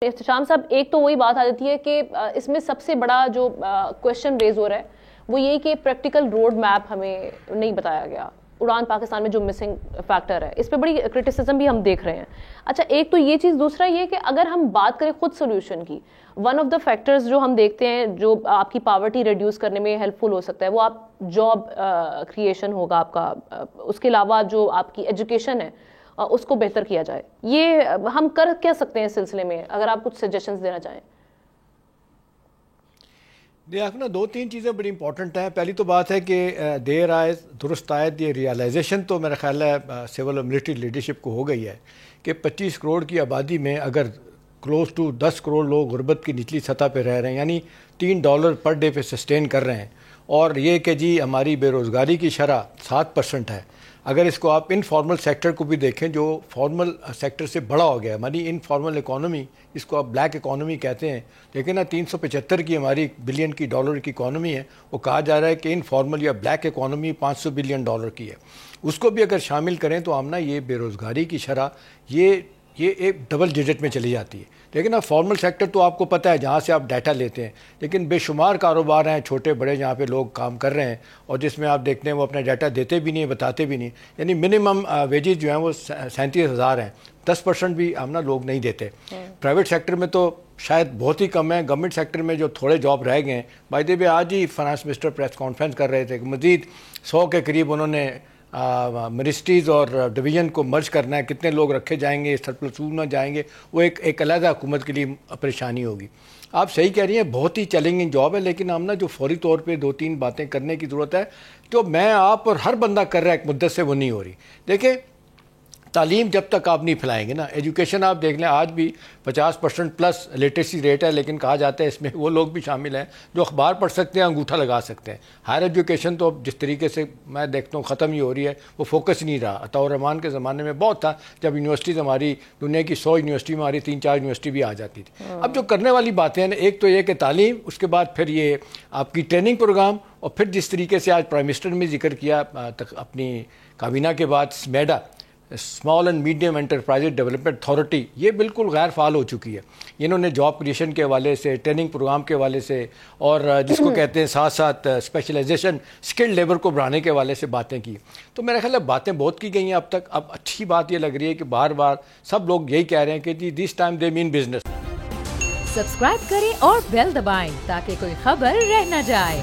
احتشام صاحب، ایک تو وہی بات آ جاتی ہے کہ اس میں سب سے بڑا جو کوشچن ریز ہو رہا ہے وہ یہی کہ پریکٹیکل روڈ میپ ہمیں نہیں بتایا گیا. اڑان پاکستان میں جو مسنگ فیکٹر ہے اس پہ بڑی کرٹیسزم بھی ہم دیکھ رہے ہیں. اچھا، ایک تو یہ چیز، دوسرا یہ کہ اگر ہم بات کریں خود سولوشن کی، ون آف دا فیکٹرز جو ہم دیکھتے ہیں جو آپ کی پاورٹی ریڈیوس کرنے میں ہیلپ فل ہو سکتا ہے وہ آپ جاب کریشن ہوگا آپ کا. اس کے علاوہ جو آپ کی ایجوکیشن ہے اس کو بہتر کیا جائے. یہ ہم کر کیا سکتے ہیں اس سلسلے میں، اگر آپ کچھ سجیشنز دینا چاہیں؟ دیکھنا دو تین چیزیں بڑی امپورٹنٹ ہیں. پہلی تو بات ہے کہ دیر آئے درست آئے، یہ ریالائزیشن تو میرا خیال ہے سول اور ملٹری لیڈرشپ کو ہو گئی ہے کہ 25 کروڑ کی آبادی میں اگر کلوز ٹو 10 کروڑ لوگ غربت کی نچلی سطح پہ رہ رہے ہیں، یعنی $3 پر ڈے پہ سسٹین کر رہے ہیں، اور یہ کہ جی ہماری بے روزگاری کی شرح 7% ہے. اگر اس کو آپ انفارمل سیکٹر کو بھی دیکھیں جو فارمل سیکٹر سے بڑا ہو گیا ہے، یعنی انفارمل اکانومی، اس کو آپ بلیک اکانومی کہتے ہیں، لیکن 375 کی ہماری بلین کی ڈالر کی اکانومی ہے، وہ کہا جا رہا ہے کہ انفارمل یا بلیک اکانومی $500 بلین کی ہے. اس کو بھی اگر شامل کریں تو ہم یہ بے روزگاری کی شرح یہ ایک ڈبل ڈیجٹ میں چلی جاتی ہے. لیکن اب فارمل سیکٹر تو آپ کو پتہ ہے جہاں سے آپ ڈیٹا لیتے ہیں، لیکن بے شمار کاروبار ہیں چھوٹے بڑے جہاں پہ لوگ کام کر رہے ہیں اور جس میں آپ دیکھتے ہیں وہ اپنا ڈیٹا دیتے بھی نہیں، بتاتے بھی نہیں. یعنی منیمم ویجز جو ہیں وہ 37,000 ہیں، 10% بھی ہم لوگ نہیں دیتے. پرائیویٹ سیکٹر میں تو شاید بہت ہی کم ہے. گورنمنٹ سیکٹر میں جو تھوڑے جاب رہ گئے ہیں، بائی دی وے آج ہی فائنانس منسٹر پریس کانفرنس کر رہے تھے کہ مزید 100 کے قریب انہوں نے منسٹریز اور ڈویژن کو مرج کرنا ہے. کتنے لوگ رکھے جائیں گے، سرپلس میں جائیں گے، وہ ایک علیحدہ حکومت کے لیے پریشانی ہوگی. آپ صحیح کہہ رہی ہیں، بہت ہی چیلنجنگ جاب ہے، لیکن ہم جو فوری طور پہ 2-3 باتیں کرنے کی ضرورت ہے جو میں آپ اور ہر بندہ کر رہا ہے ایک مدت سے، وہ نہیں ہو رہی. دیکھیں، تعلیم جب تک آپ نہیں پھیلائیں گے نا، ایجوکیشن آپ دیکھ لیں آج بھی 50% پلس لٹریسی ریٹ ہے، لیکن کہا جاتا ہے اس میں وہ لوگ بھی شامل ہیں جو اخبار پڑھ سکتے ہیں، انگوٹھا لگا سکتے ہیں. ہائر ایجوکیشن تو جس طریقے سے میں دیکھتا ہوں ختم ہی ہو رہی ہے، وہ فوکس نہیں رہا. عطاء الرحمان کے زمانے میں بہت تھا، جب یونیورسٹیز ہماری دنیا کی 100 یونیورسٹی میں ہماری 3-4 یونیورسٹی بھی آ جاتی تھی. اب جو کرنے والی باتیں ہیں، ایک تو یہ کہ تعلیم، اس کے بعد پھر یہ آپ کی ٹریننگ پروگرام، اور پھر جس طریقے سے آج پرائم منسٹر نے ذکر کیا اپنی کابینہ کے بعد، SMEDA, small and medium enterprise development authority, یہ بالکل غیر فعال ہو چکی ہے. انہوں نے جاب کریشن کے حوالے سے، ٹریننگ پروگرام کے حوالے سے، اور جس کو کہتے ہیں ساتھ ساتھ اسپیشلائزیشن، اسکل لیبر کو بڑھانے کے حوالے سے باتیں کی. تو میرا خیال ہے باتیں بہت کی گئی ہیں اب تک. اب اچھی بات یہ لگ رہی ہے کہ بار بار سب لوگ یہی کہہ رہے ہیں کہ جی دس ٹائم دے مین بزنس. سبسکرائب کریں اور بیل دبائیں تاکہ کوئی خبر رہ نہ جائے.